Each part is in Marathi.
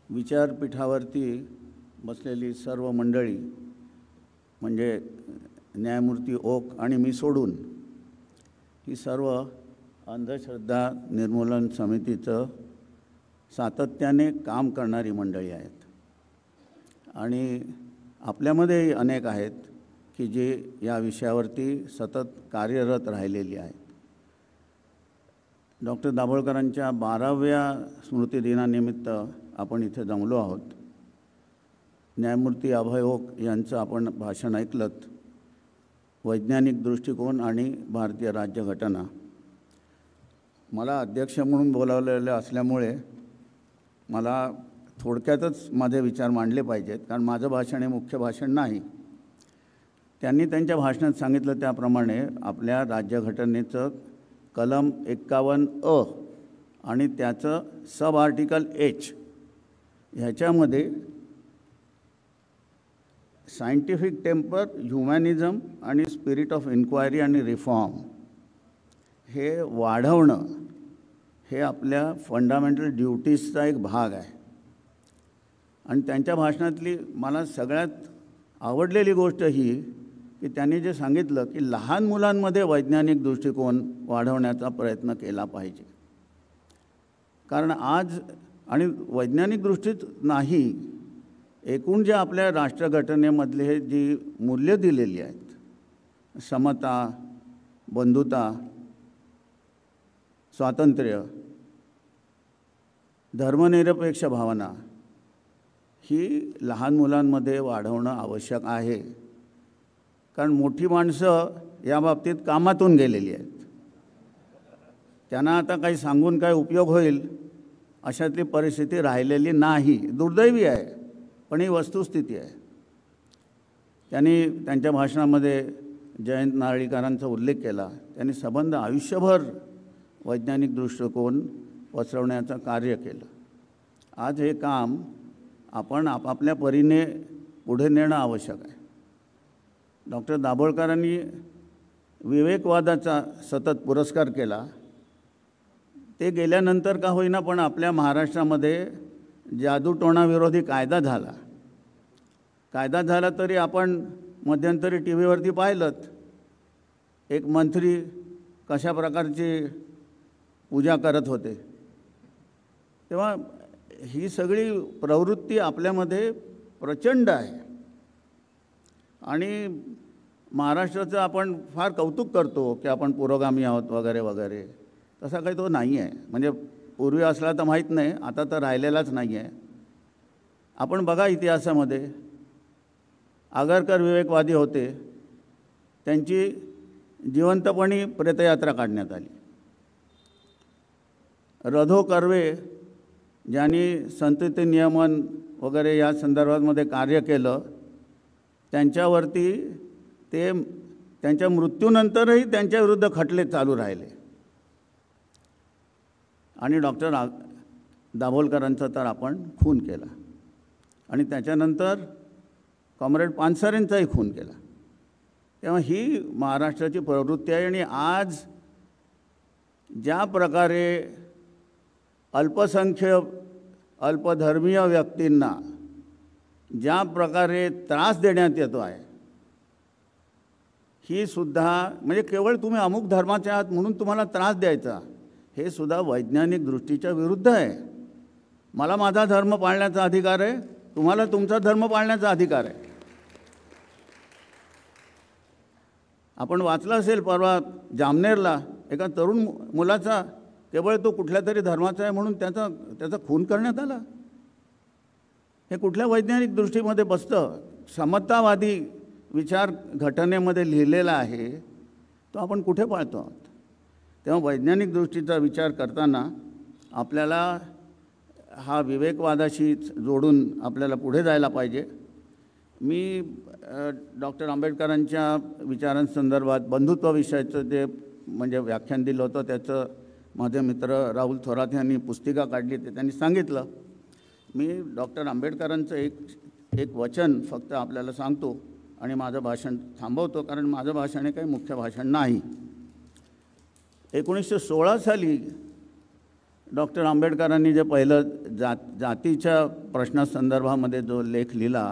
विचारपीठावरती बसलेली सर्व मंडळी म्हणजे न्यायमूर्ती ओक आणि मी सोडून ही सर्व अंधश्रद्धा निर्मूलन समितीचं सातत्याने काम करणारी मंडळी आहेत आणि आपल्यामध्येही अनेक आहेत की जे या विषयावरती सतत कार्यरत राहिलेली आहेत. डॉक्टर दाभोळकरांच्या 12व्या स्मृतिदिनानिमित्त आपण इथे जमलो आहोत. न्यायमूर्ती अभय ओक यांचं आपण भाषण ऐकलं. वैज्ञानिक दृष्टिकोन आणि भारतीय राज्यघटना. मला अध्यक्ष म्हणून बोलावलेलं असल्यामुळे मला थोडक्यातच माझे विचार मांडले पाहिजेत, कारण माझं भाषण हे मुख्य भाषण नाही. त्यांनी त्यांच्या भाषणात सांगितलं त्याप्रमाणे आपल्या राज्यघटनेचं कलम 51A आणि त्याचं सब आर्टिकल H ह्याच्यामध्ये सायंटिफिक टेम्पर, ह्युमॅनिझम आणि स्पिरिट ऑफ इन्क्वायरी आणि रिफॉर्म हे वाढवणं हे आपल्या फंडामेंटल ड्युटीजचा एक भाग आहे. आणि त्यांच्या भाषणातली मला सगळ्यात आवडलेली गोष्ट ही की त्यांनी जे सांगितलं की लहान मुलांमध्ये वैज्ञानिक दृष्टिकोन वाढवण्याचा प्रयत्न केला पाहिजे. कारण आज आणि वैज्ञानिक दृष्टीत नाही, एकूण जे आपल्या राष्ट्रघटनेमधले जी मूल्य दिलेली आहेत, समता, बंधुता, स्वातंत्र्य, धर्मनिरपेक्ष भावना ही लहान मुलांमध्ये वाढवणं आवश्यक आहे. कारण मोठी माणसं या बाबतीत कामातून गेलेली आहेत. त्यांना आता काही सांगून काय उपयोग होईल अशातली परिस्थिती राहिलेली नाही. दुर्दैवी आहे, पण ही वस्तुस्थिती आहे. त्यांनी त्यांच्या भाषणामध्ये जयंत नारळीकरांचा उल्लेख केला. त्यांनी संबंध आयुष्यभर वैज्ञानिक दृष्टिकोन पसरवण्याचं कार्य केलं. आज हे काम आपण आपापल्या परीने पुढे नेणं आवश्यक आहे. डॉक्टर दाभोळकरांनी विवेकवादाचा सतत पुरस्कार केला. ते गेल्यानंतर का होईना पण आपल्या महाराष्ट्रामध्ये जादूटोणाविरोधी कायदा झाला. कायदा झाला तरी आपण मध्यंतरी टी व्हीवरती पाहिलं एक मंत्री कशा प्रकारची पूजा करत होते. तेव्हा ही सगळी प्रवृत्ती आपल्यामध्ये प्रचंड आहे आणि महाराष्ट्राचं आपण फार कौतुक करतो की आपण पुरोगामी आहोत वगैरे वगैरे. तसा काही तो नाही आहे. म्हणजे पूर्वी असला तर माहीत नाही, आता तर राहिलेलाच नाही आहे. आपण बघा इतिहासामध्ये आगरकर विवेकवादी होते, त्यांची जिवंतपणी प्रेतयात्रा काढण्यात आली. रधो कर्वे ज्यांनी संतती नियमन वगैरे या संदर्भामध्ये कार्य केलं, त्यांच्यावरती ते त्यांच्या मृत्यूनंतरही त्यांच्याविरुद्ध खटले चालू राहिले. आणि डॉक्टर दाभोळकरांचा तर आपण खून केला आणि त्याच्यानंतर कॉम्रेड पानसरेंचाही खून केला. तेव्हा ही महाराष्ट्राची प्रवृत्ती आहे. आणि आज ज्या प्रकारे अल्पसंख्य अल्पधर्मीय व्यक्तींना ज्या प्रकारे त्रास देण्यात येतो आहे, ही सुद्धा म्हणजे केवळ तुम्ही अमुक धर्माचे आहात म्हणून तुम्हाला त्रास द्यायचा, हे सुद्धा वैज्ञानिक दृष्टीच्या विरुद्ध आहे. मला माझा धर्म पाळण्याचा अधिकार आहे, तुम्हाला तुमचा धर्म पाळण्याचा अधिकार आहे. आपण वाचलं असेल परवा जामनेरला एका तरुण मुलाचा केवळ तो कुठल्या तरी धर्माचा आहे म्हणून त्याचा खून करण्यात आला. हे कुठल्या वैज्ञानिक दृष्टीमध्ये बसतं? समतावादी विचार घटनेमध्ये लिहिलेला आहे, तो आपण कुठे पाळतो आहोत? तेव्हा वैज्ञानिक दृष्टीचा विचार करताना आपल्याला हा विवेकवादाशी जोडून आपल्याला पुढे जायला पाहिजे. मी डॉक्टर आंबेडकरांच्या विचारांसंदर्भात बंधुत्व विषयाचं जे म्हणजे व्याख्यान दिलं होतं, त्याचं माझे मित्र राहुल थोरात यांनी पुस्तिका काढली. ते त्यांनी सांगितलं. मी डॉक्टर आंबेडकरांचं एक वचन फक्त आपल्याला सांगतो आणि माझं भाषण थांबवतो, कारण माझं भाषण हे काही मुख्य भाषण नाही. 1916 साली डॉक्टर आंबेडकरांनी जे पहिलं जातीच्या प्रश्नासंदर्भामध्ये जो लेख लिहिला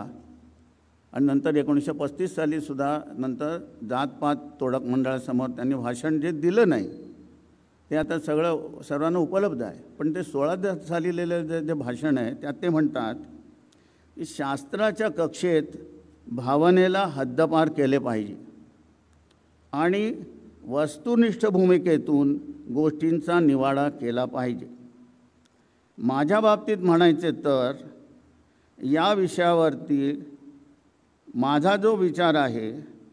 आणि नंतर 1935 सालीसुद्धा नंतर जातपात तोडक मंडळासमोर त्यांनी भाषण जे दिलं नाही ते आता सर्वांना उपलब्ध आहे. पण ते 16 साली लिहिलेलं जे भाषण आहे त्यात ते म्हणतात की शास्त्राच्या कक्षेत भावनेला हद्दपार केले पाहिजे आणि वस्तुनिष्ठ भूमिकेतून गोष्टींचा निवाडा केला पाहिजे. माझ्या बाबतीत म्हणायचे तर या विषयावरती माझा जो विचार आहे,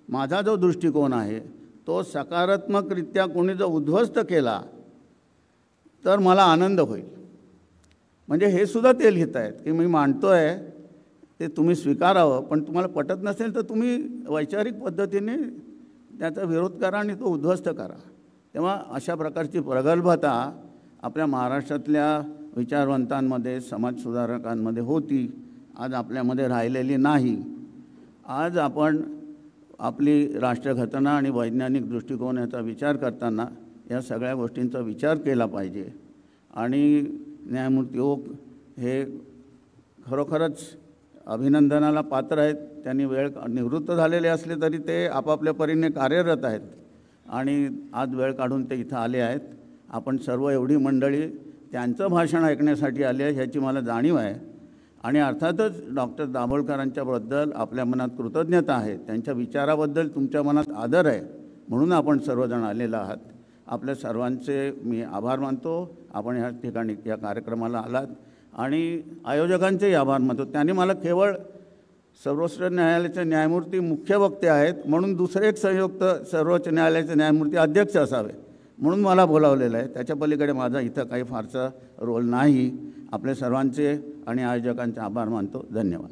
माझा जो दृष्टिकोन आहे तो सकारात्मकरित्या कोणी जर उद्ध्वस्त केला तर मला आनंद होईल. म्हणजे हे सुद्धा ते लिहित आहेत की मी मांडतो आहे ते तुम्ही स्वीकारावं, पण तुम्हाला पटत नसेल तर तुम्ही वैचारिक पद्धतीने त्याचा विरोध करा आणि तो उद्ध्वस्त करा. तेव्हा अशा प्रकारची प्रगल्भता आपल्या महाराष्ट्रातल्या विचारवंतांमध्ये, समाजसुधारकांमध्ये होती, आज आपल्यामध्ये राहिलेली नाही. आज आपण आपली राष्ट्रघटना आणि वैज्ञानिक दृष्टिकोन याचा विचार करताना या सगळ्या गोष्टींचा विचार केला पाहिजे. आणि न्यायमूर्ती ओक हे खरोखरच अभिनंदनाला पात्र आहेत. त्यांनी निवृत्त झालेले असले तरी ते आपापल्या परीने कार्यरत आहेत आणि आज वेळ काढून ते इथं आले आहेत. आपण सर्व एवढी मंडळी त्यांचं भाषण ऐकण्यासाठी आले आहे ह्याची मला जाणीव आहे. आणि अर्थातच डॉक्टर दाभोळकरांच्याबद्दल आपल्या मनात कृतज्ञता आहे, त्यांच्या विचाराबद्दल तुमच्या मनात आदर आहे, म्हणून आपण सर्वजण आलेला आहात. आपल्या सर्वांचे मी आभार मानतो. आपण ह्या ठिकाणी या कार्यक्रमाला आलात आणि आयोजकांचेही आभार मानतो. त्यांनी मला केवळ सर्वोच्च न्यायालयाचे न्यायमूर्ती मुख्य वक्ते आहेत म्हणून दुसरे एक संयुक्त सर्वोच्च न्यायालयाचे न्यायमूर्ती अध्यक्ष असावे म्हणून मला बोलावलेलं आहे. त्याच्या पलीकडे माझा इथं काही फारसा रोल नाही. आपल्या सर्वांचे आणि आयोजकांचे आभार मानतो. धन्यवाद.